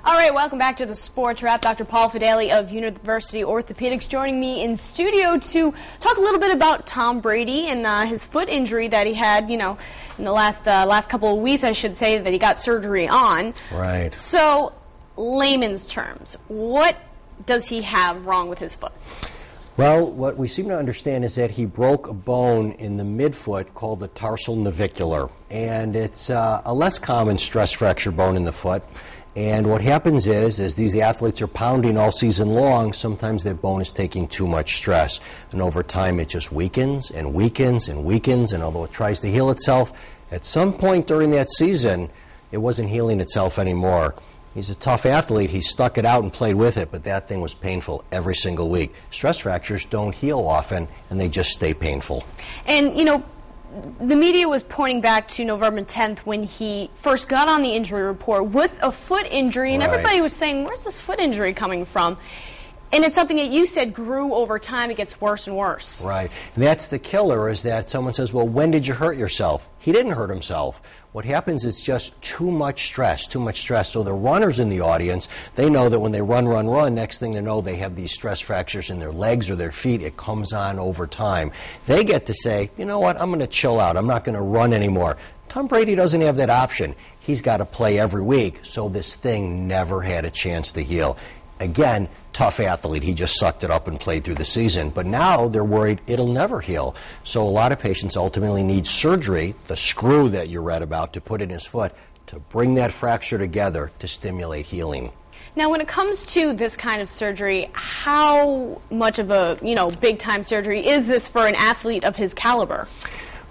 All right, welcome back to the Sports Wrap. Dr. Paul Fadale of University Orthopedics joining me in studio to talk a little bit about Tom Brady and his foot injury that he had, in the last couple of weeks, I should say, that he got surgery on. Right. So, layman's terms, what does he have wrong with his foot? Well, what we seem to understand is that he broke a bone in the midfoot called the tarsal navicular, and it's a less common stress fracture bone in the foot. And what happens is, as these athletes are pounding all season long, sometimes their bone is taking too much stress. And over time, it just weakens and weakens and weakens. And although it tries to heal itself, at some point during that season, it wasn't healing itself anymore. He's a tough athlete. He stuck it out and played with it, but that thing was painful every single week. Stress fractures don't heal often, and they just stay painful. And, the media was pointing back to November 10th when he first got on the injury report with a foot injury, and everybody was saying, where's this foot injury coming from? And it's something that you said grew over time. It gets worse and worse. Right. And that's the killer, is that someone says, well, when did you hurt yourself? He didn't hurt himself. What happens is just too much stress, too much stress. So the runners in the audience, they know that when they run, next thing they know, they have these stress fractures in their legs or their feet. It comes on over time. They get to say, you know what, I'm going to chill out. I'm not going to run anymore. Tom Brady doesn't have that option. He's got to play every week, so this thing never had a chance to heal. Again, tough athlete. He just sucked it up and played through the season. But now they're worried it'll never heal. So a lot of patients ultimately need surgery, the screw that you read about, to put in his foot to bring that fracture together to stimulate healing. Now, when it comes to this kind of surgery, how much of a, big-time surgery is this for an athlete of his caliber?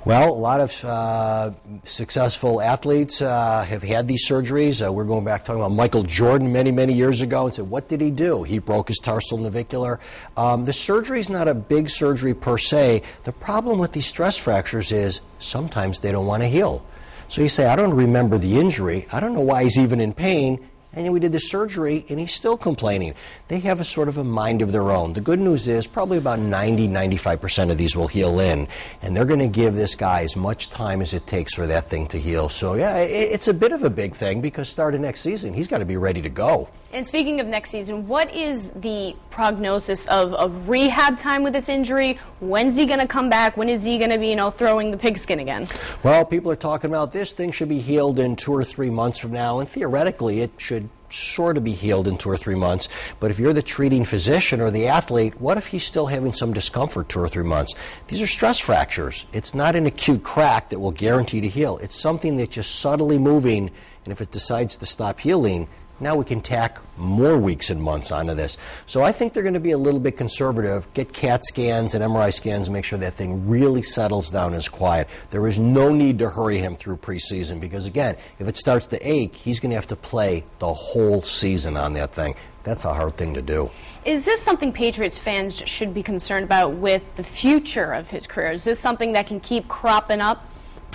Well, a lot of successful athletes have had these surgeries. We're going back talking about Michael Jordan many, many years ago and said, what did he do? He broke his tarsal navicular. The surgery is not a big surgery per se. The problem with these stress fractures is sometimes they don't want to heal. So you say, I don't remember the injury. I don't know why he's even in pain. And then we did the surgery, and he's still complaining. They have a sort of a mind of their own. The good news is probably about 90-95% of these will heal in, and they're going to give this guy as much time as it takes for that thing to heal. So, yeah, it's a bit of a big thing because starting next season, he's got to be ready to go. And speaking of next season, what is the prognosis of rehab time with this injury? When's he going to come back? When is he going to be, throwing the pigskin again? Well, people are talking about this thing should be healed in 2 or 3 months from now, and theoretically it should sort of be healed in 2 or 3 months. But if you're the treating physician or the athlete, what if he's still having some discomfort 2 or 3 months? These are stress fractures. It's not an acute crack that will guarantee to heal. It's something that's just subtly moving, and if it decides to stop healing, now we can tack more weeks and months onto this. So I think they're going to be a little bit conservative, get CAT scans and MRI scans and make sure that thing really settles down and is quiet. There is no need to hurry him through preseason because, again, if it starts to ache, he's going to have to play the whole season on that thing. That's a hard thing to do. Is this something Patriots fans should be concerned about with the future of his career? Is this something that can keep cropping up?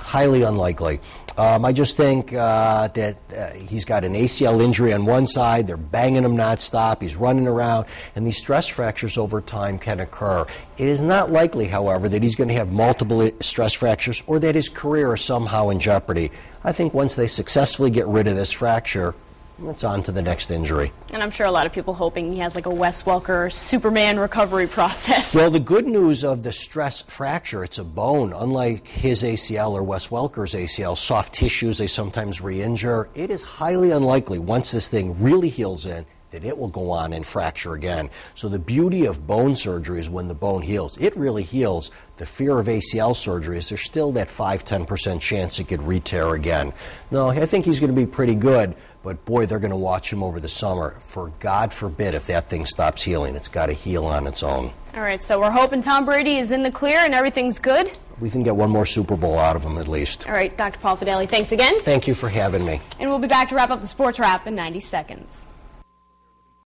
Highly unlikely. I just think that he's got an ACL injury on one side, they're banging him nonstop, he's running around, and these stress fractures over time can occur. It is not likely, however, that he's going to have multiple stress fractures or that his career is somehow in jeopardy. I think once they successfully get rid of this fracture, it's on to the next injury. And I'm sure a lot of people hoping he has like a Wes Welker Superman recovery process. Well, the good news of the stress fracture, it's a bone. Unlike his ACL or Wes Welker's ACL, soft tissues they sometimes re-injure. It is highly unlikely once this thing really heals in that it will go on and fracture again. So the beauty of bone surgery is when the bone heals. It really heals. The fear of ACL surgery is there's still that 5-10% chance it could re-tear again. No, I think he's going to be pretty good, but boy, they're going to watch him over the summer. For God forbid if that thing stops healing. It's got to heal on its own. All right, so we're hoping Tom Brady is in the clear and everything's good. We can get one more Super Bowl out of him at least. All right, Dr. Paul Fadale, thanks again. Thank you for having me. And we'll be back to wrap up the Sports Wrap in 90 seconds.